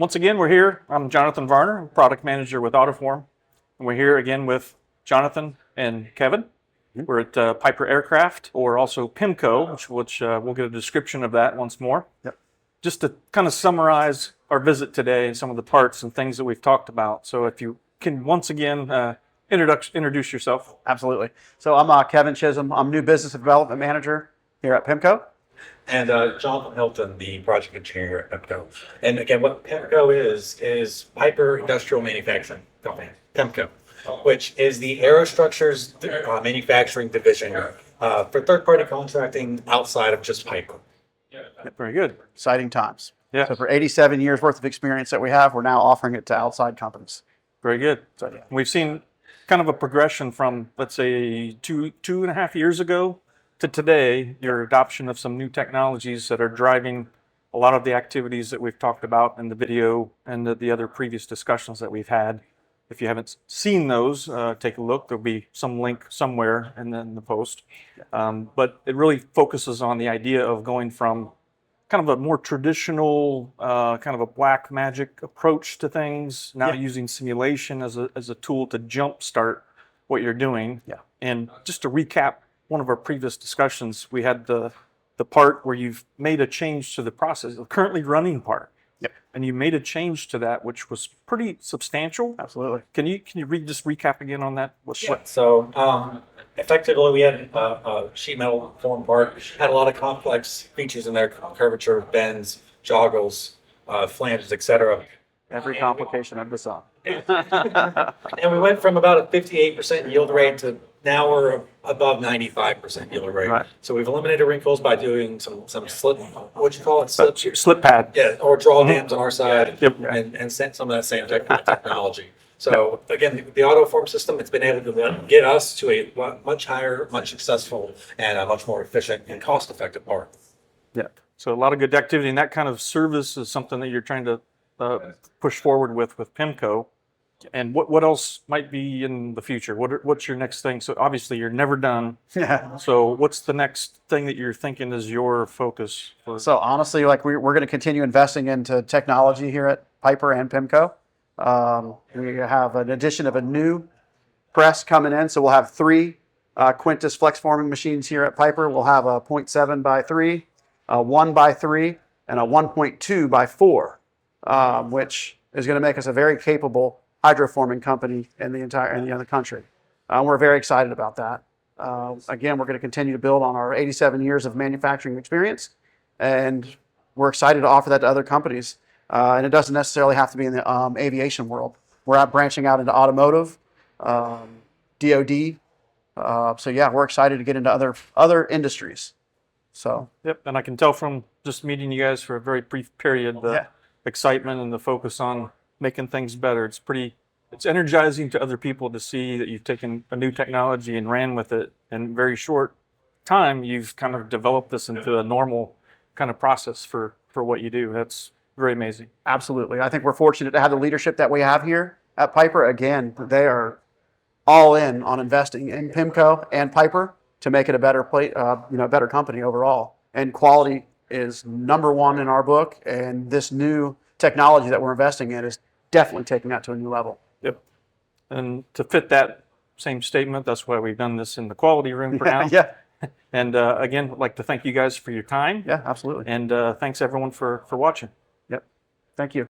once again, we're here. I'm Jonathan Varner, I'm product manager with AutoForm. And we're here again with Jonathan and Kevin. We're at Piper Aircraft, or also PIMCO, which we'll get a description of that once more. Yep. Just to kind of summarize our visit today and some of the parts and things that we've talked about. So if you can once again introduce yourself. Absolutely. So I'm Kevin Chisholm. I'm new business development manager here at PIMCO. And Jonathan Hilton, the project engineer at PIMCO. And again, what PIMCO is Piper Industrial Manufacturing Company, PIMCO, which is the aerostructures manufacturing division for third-party contracting outside of just Piper. Very good. Exciting times. Yeah. So for 87 years worth of experience that we have, we're now offering it to outside companies. Very good. So, yeah. We've seen kind of a progression from, let's say, two and a half years ago to today, your adoption of some new technologies that are driving a lot of the activities that we've talked about in the video and the other previous discussions that we've had. If you haven't seen those, take a look. There'll be some link somewhere in the post. But it really focuses on the idea of going from kind of a more traditional, kind of a black magic approach to things, now using simulation as a tool to jumpstart what you're doing. Yeah. And just to recap one of our previous discussions, we had the part where you've made a change to the process, the currently running part. Yep. And you made a change to that, which was pretty substantial. Absolutely. Can you just recap again on that? So effectively, we had a sheet metal form part, had a lot of complex features in there: curvature, bends, joggles, flanges, etc. Every complication under the sun. And we went from about a 58% yield rate to now we're above 95% yield rate. Right. So we've eliminated wrinkles by doing some slip, what you call it, Slip pad. yeah, or draw dams on our side, Yep. and sent some of that same technology. So again, the AutoForm system, it's been able to get us to a much higher, much successful, and a much more efficient and cost-effective part. Yeah. So a lot of good activity, and that kind of service is something that you're trying to push forward with PIMCO. And what else might be in the future? What's your next thing? So obviously you're never done. Yeah. So what's the next thing that you're thinking is your focus? So honestly, like we're going to continue investing into technology here at Piper and PIMCO. We have an addition of a new press coming in. So we'll have 3 Quintus flex forming machines here at Piper. We'll have a 0.7 by 3, a 1 by 3, and a 1.2 by 4, which is going to make us a very capable hydroforming company in the country. We're very excited about that. Again, we're going to continue to build on our 87 years of manufacturing experience, and we're excited to offer that to other companies. And it doesn't necessarily have to be in the aviation world. We're branching out into automotive, DoD. So yeah, we're excited to get into other industries. So Yep. And I can tell from just meeting you guys for a very brief period, the excitement and the focus on making things better. It's energizing to other people to see that you've taken a new technology and ran with it in very short time. You've kind of developed this into a normal kind of process for what you do. That's very amazing. absolutely, I think we're fortunate to have the leadership that we have here at Piper. Again, they are all in on investing in PIMCO and Piper to make it a better better company overall. And quality is #1 in our book, and this new technology that we're investing in is definitely taking that to a new level. Yep. And to fit that same statement, that's why we've done this in the quality room for now. Yeah, And again, I'd like to thank you guys for your time. yeah, absolutely. And thanks everyone for watching. Yep. Thank you.